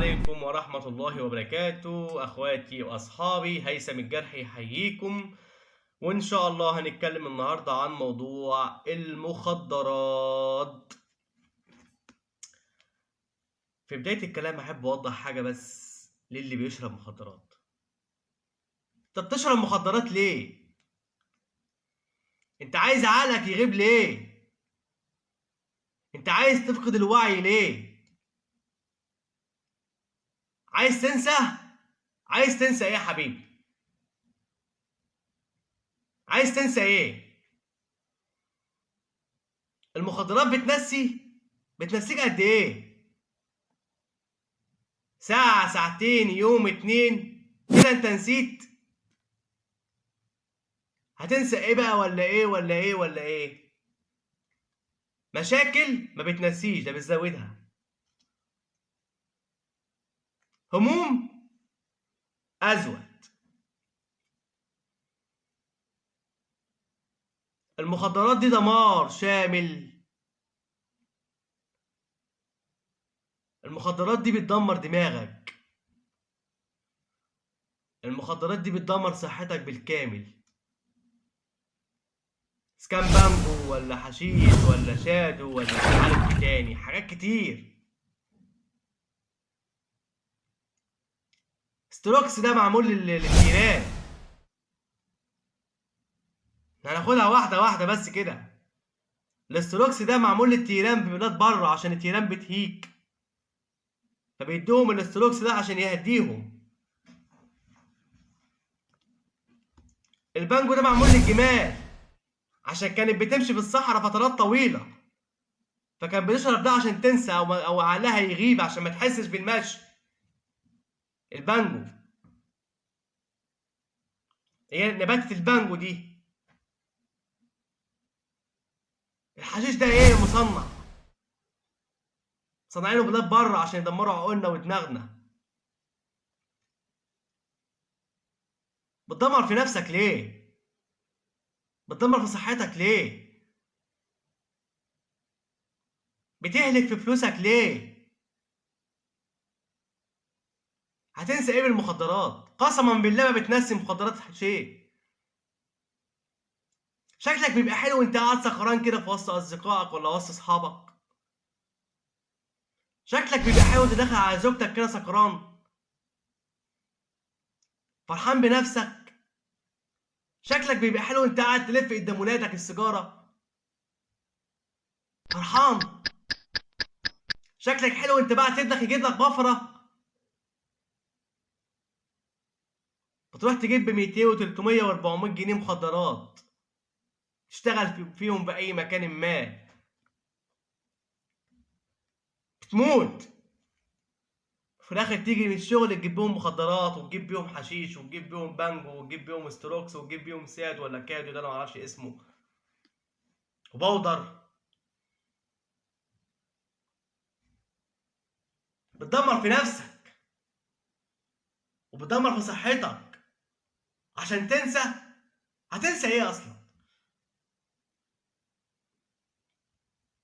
عليكم ورحمة الله وبركاته أخواتي وأصحابي، هيثم الجرحي يحييكم. وإن شاء الله هنتكلم النهاردة عن موضوع المخدرات. في بداية الكلام أحب أوضح حاجة بس للي بيشرب مخدرات. أنت بتشرب مخدرات ليه؟ أنت عايز عقلك يغيب ليه؟ أنت عايز تفقد الوعي ليه؟ عايز تنسى؟ عايز تنسى إيه يا حبيبي؟ عايز تنسى إيه؟ المخدرات بتنسيك قد إيه؟ ساعة، ساعتين، يوم، 2 كده انت نسيت؟ هتنسى ايه بقى ولا ايه؟ مشاكل ما بتنسيش، ده بتزودها. هموم ازود. المخدرات دي دمار شامل. المخدرات دي بتدمر دماغك. المخدرات دي بتدمر صحتك بالكامل. سكان بامبو ولا حشيش ولا شادو ولا مش عارف ايه تاني، حاجات كتير. ستروكس ده معمول للتيران. هناخدها واحدة واحدة بس كده. الاستروكس ده معمول للتيران ببلاد بره عشان التيران بتهيج، فبيدوهم الاستروكس ده عشان يهديهم. البانجو ده معمول للجمال عشان كانت بتمشي في الصحراء فترات طويلة، فكان بتشرب ده عشان تنسى او عقلها يغيب عشان ما تحسش بالمشي. البانجو هي نباتة البانجو دي. الحشيش ده ايه؟ مصنعينه بلاد بره عشان يدمروا عقولنا ودماغنا. بتدمر في نفسك ليه؟ بتدمر في صحتك ليه؟ بتهلك في فلوسك ليه؟ هتنسى ايه بالمخدرات؟ قسما بالله ما بتنسي مخدرات شيء. شكلك بيبقى حلو وانت قاعد سكران كده في وسط اصدقائك ولا وسط اصحابك. شكلك بيبقى حلو وانت داخل على زوجتك كده سكران فرحان بنفسك. شكلك بيبقى حلو وانت قاعد تلف قدام ولادك السيجاره فرحان. شكلك حلو وانت بقى ابنك يجيب لك بفره بتروح تجيب ب 200 و300 و400 جنيه مخدرات تشتغل فيهم باي مكان ما. بتموت في الاخر تيجي من الشغل تجيب بيهم مخدرات وتجيب بيهم حشيش وتجيب بيهم بانجو وتجيب بيهم ستروكس وتجيب بيهم ساد ولا كادو، ده انا معرفش اسمه، وبودر. بتدمر في نفسك وبتدمر في صحتك عشان تنسى. هتنسى ايه اصلا؟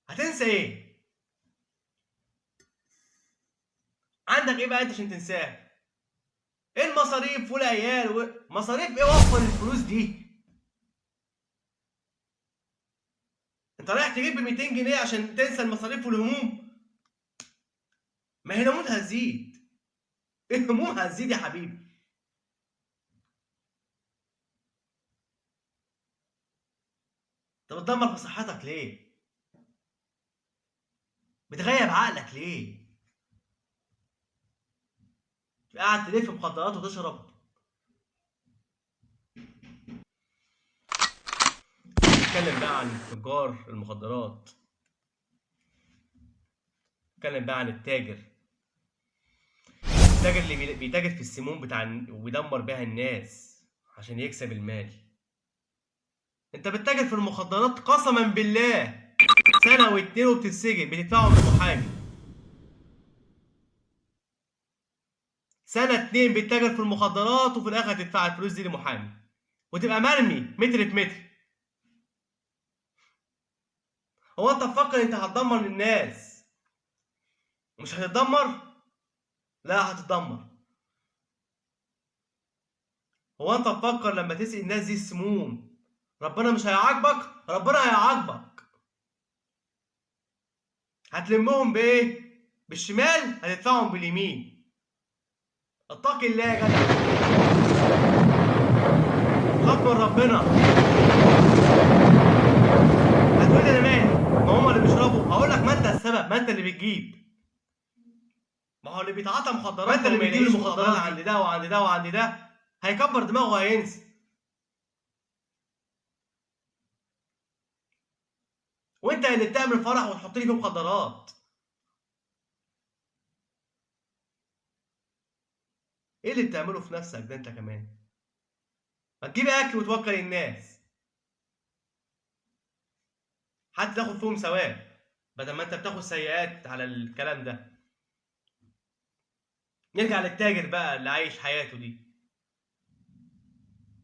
هتنسى ايه؟ عندك ايه بقى انت عشان تنساه؟ ايه المصاريف والعيال مصاريف ايه؟ وفر الفلوس دي. انت رايح تجيب ب 200 جنيه عشان تنسى المصاريف والهموم؟ ما هي الهموم هتزيد. الهموم هتزيد يا حبيبي. انت بتدمر في صحتك ليه؟ بتغيب عقلك ليه؟ قاعد تلف مخدرات وتشرب. نتكلم بقى عن تجار المخدرات. نتكلم بقى عن التاجر اللي بيتاجر في السموم وبيدمر بيها الناس عشان يكسب المال. انت بتتاجر في المخدرات قسما بالله سنة واتنين وبتتسجن، بتدفعهم للمحامي. سنة 2 بتتاجر في المخدرات وفي الآخر تدفع الفلوس دي لمحامي وتبقى مرمي متر في متر. هو انت تفكر انت هتدمر الناس؟ مش هتتدمر؟ لا هتتدمر. هو انت تفكر لما تسقي الناس دي السموم ربنا مش هيعاقبك؟ ربنا هيعاقبك. هتلمهم بايه؟ بالشمال، هتدفعهم باليمين. اتقي الله يا جدع، خاف من ربنا. هتقولي انا مالي؟ ما هم اللي بيشربوا. هقول لك ما انت السبب، ما انت اللي بتجيب. ما هو اللي بيتعاطى مخدرات، ما انت اللي بتجيب المخدرات عند ده وعند ده وعند ده، هيكبر دماغه وهينسى. وانت اللي بتعمل فرح وتحط لي فيه مخدرات. ايه اللي بتعمله في نفسك ده انت كمان؟ ما تجيب اكل وتوكل الناس، حتى تاخد فيهم ثواب بدل ما انت بتاخد سيئات على الكلام ده. نرجع للتاجر بقى اللي عايش حياته دي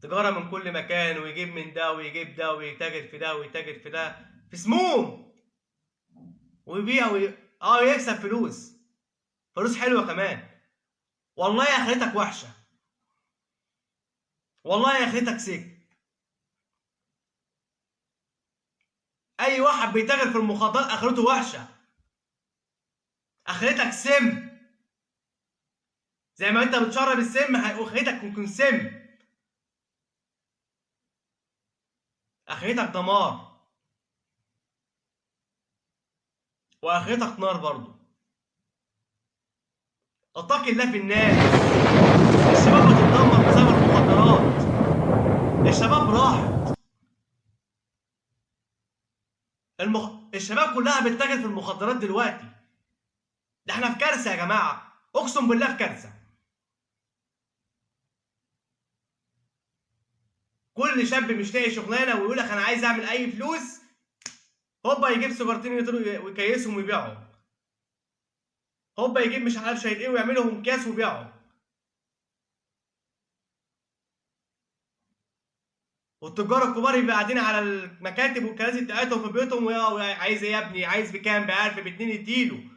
تجارة من كل مكان، ويجيب من ده ويجيب ده ويتاجر في ده ويتاجر في ده في سموم، ويبيع يكسب فلوس، فلوس حلوة كمان. والله يا اخرتك وحشة، والله يا اخرتك سجن. اي واحد بيتاجر في المخدرات اخرته وحشة، اخرتك سم. زي ما انت بتشرب السم اخرتك ممكن سم، اخرتك دمار، واخرتك نار برضو. اتقي الله في الناس. الشباب بتتدمر بسبب المخدرات، الشباب راحت. الشباب كلها بتتاجر في المخدرات دلوقتي. ده احنا في كارثه يا جماعه، اقسم بالله في كارثه. كل شاب مش لاقي شغلانه ويقول لك انا عايز اعمل اي فلوس، هوبا يجيب سيجارتين ويكيسهم ويبيعهم. هوبا يجيب مش عارف شايل ايه ويعملهم اكياس ويبيعهم. والتجار الكبار يبقى قاعدين على المكاتب والكراسي بتاعتهم في بيوتهم، عايز ايه يا ابني؟ عايز بكام؟ ب1000 ب2 اديله،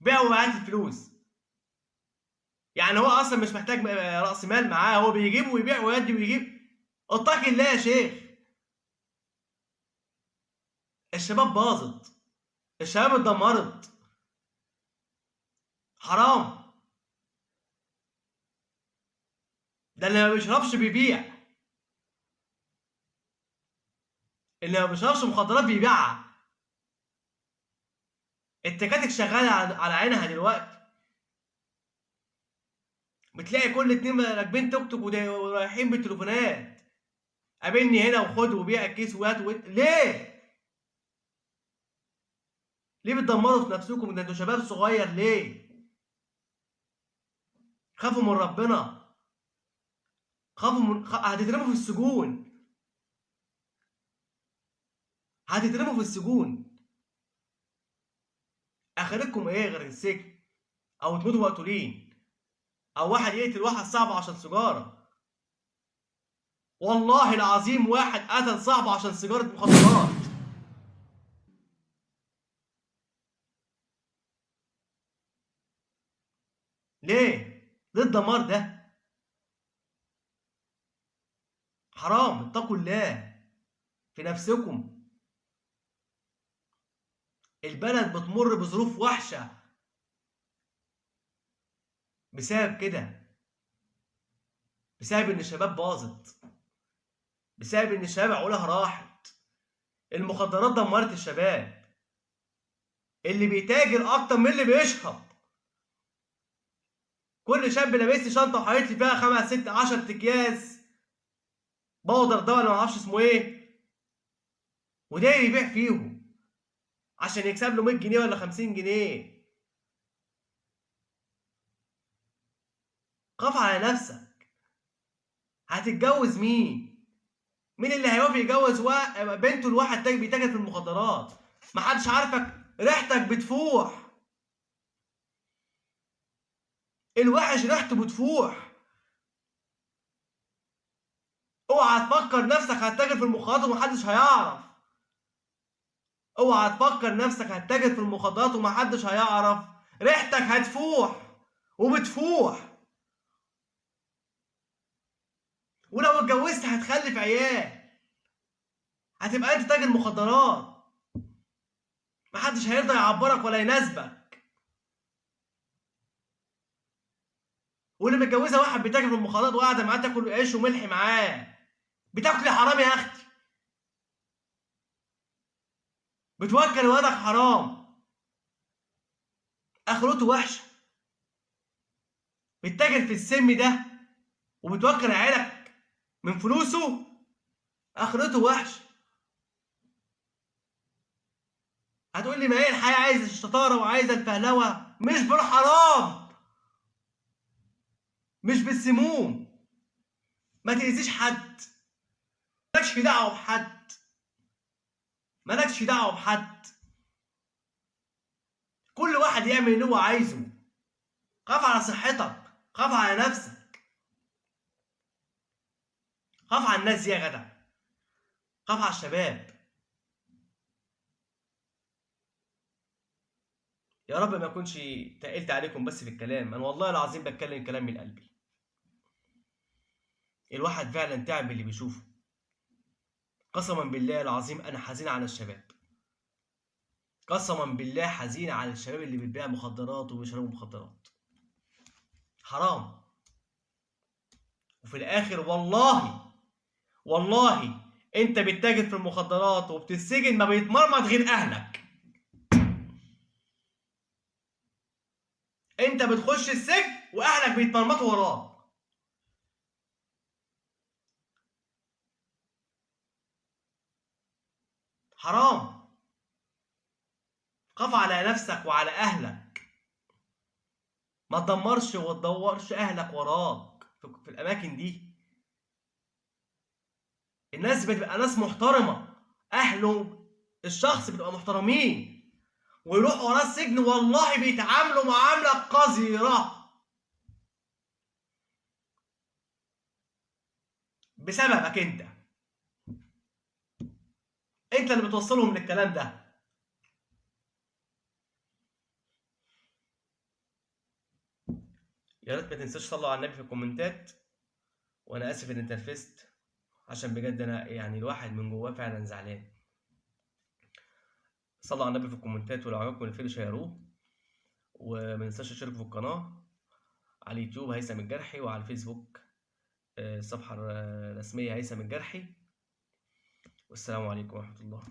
بيع وهات الفلوس. يعني هو اصلا مش محتاج راس مال معاه، هو بيجيب ويبيع ويدي ويجيب. اتقي الله يا شيخ. الشباب باظت، الشباب اتدمرت، حرام. ده اللي ما بيشربش بيبيع، اللي ما بيشربش مخدرات بيبيعها. التكاتك شغاله على عينها دلوقتي. بتلاقي كل اتنين راكبين توك توك ورايحين بالتليفونات، قابلني هنا وخد وبيع الكيس وهات ليه؟ ليه بتدمروا في نفسكم؟ ده انتوا شباب صغير ليه؟ خافوا من ربنا، هتترموا في السجون، هتترموا في السجون. اخرتكم ايه غير السجن؟ او تموتوا مقتولين، او واحد يقتل واحد صاحبه عشان سيجاره. والله العظيم واحد قتل صاحبه عشان سيجاره مخدرات. ليه؟ ليه الدمار ده؟ حرام. اتقوا الله في نفسكم. البلد بتمر بظروف وحشه بسبب كده، بسبب ان الشباب باظت، بسبب ان الشباب عقولها راحت. المخدرات دمرت الشباب، اللي بيتاجر اكتر من اللي بيشرب. كل شاب لابس لي شنطه وحاطط لي فيها 5 6 10 اكياس بودر ده ولا ما اعرفش اسمه ايه، وده يبيع فيهم عشان يكسب له 100 جنيه ولا 50 جنيه. خاف على نفسك. هتتجوز مين؟ مين اللي هيوافق يجوز بنته لواحد بيتاجر في المخدرات؟ محدش عارفك، ريحتك بتفوح. الوحش ريحته بتفوح. اوعى تفكر نفسك هتتاجر في المخدرات ومحدش هيعرف. اوعى تفكر نفسك هتتاجر في المخدرات ومحدش هيعرف. ريحتك هتفوح وبتفوح، ولو اتجوزت هتخلف عيال، هتبقى انت تاجر مخدرات، محدش هيرضى يعبرك ولا يناسبك. واللي متجوزه واحد بيتاجر في المخدرات وقاعده معاه تاكل عيش وملح معاه، بتاكل يا حرام يا اختي، بتوكل ولدك حرام، اخرته وحشه. بتتاجر في السم ده وبتوكل عيالك من فلوسه، اخرته وحشه. هتقول لي ما هي الحياه عايزه الشطاره وعايزه الفهلوه، مش بالحرام، مش بالسموم. ما تأذيش حد، مالكش دعوه بحد، مالكش دعوه بحد. كل واحد يعمل اللي هو عايزه. خاف على صحتك، خاف على نفسك، خاف على الناس دي يا جدع، خاف على الشباب. يا رب ما اكونش تقلت عليكم بس في الكلام، انا والله العظيم بتكلم كلام من قلبي. الواحد فعلا تعب اللي بيشوفه. قسما بالله العظيم انا حزين على الشباب، قسما بالله حزين على الشباب اللي بتبيع مخدرات وبيشربوا مخدرات. حرام. وفي الاخر والله، والله انت بتتاجر في المخدرات وبتتسجن، ما بيتمرمط غير اهلك. انت بتخش السجن واهلك بيتمرمطوا وراك. حرام. خاف على نفسك وعلى اهلك، ما تدمرش وتدورش اهلك وراك في الاماكن دي. الناس بتبقى ناس محترمه، اهله الشخص بتبقى محترمين، ويروحوا وراه السجن والله بيتعاملوا معامله قذره بسببك انت. انت اللي بتوصلهم للكلام ده. يا ريت ما تنساش تصلوا على النبي في الكومنتات. وانا اسف اني اتنرفزت، عشان بجد انا يعني الواحد من جواه فعلا زعلان. صلوا على النبي في الكومنتات، ولو عجبكم الفيديو شيروه، وما تنساش تشتركوا في القناه على اليوتيوب هيثم الجرحي، وعلى الفيسبوك الصفحه الرسميه هيثم الجرحي. والسلام عليكم ورحمه الله.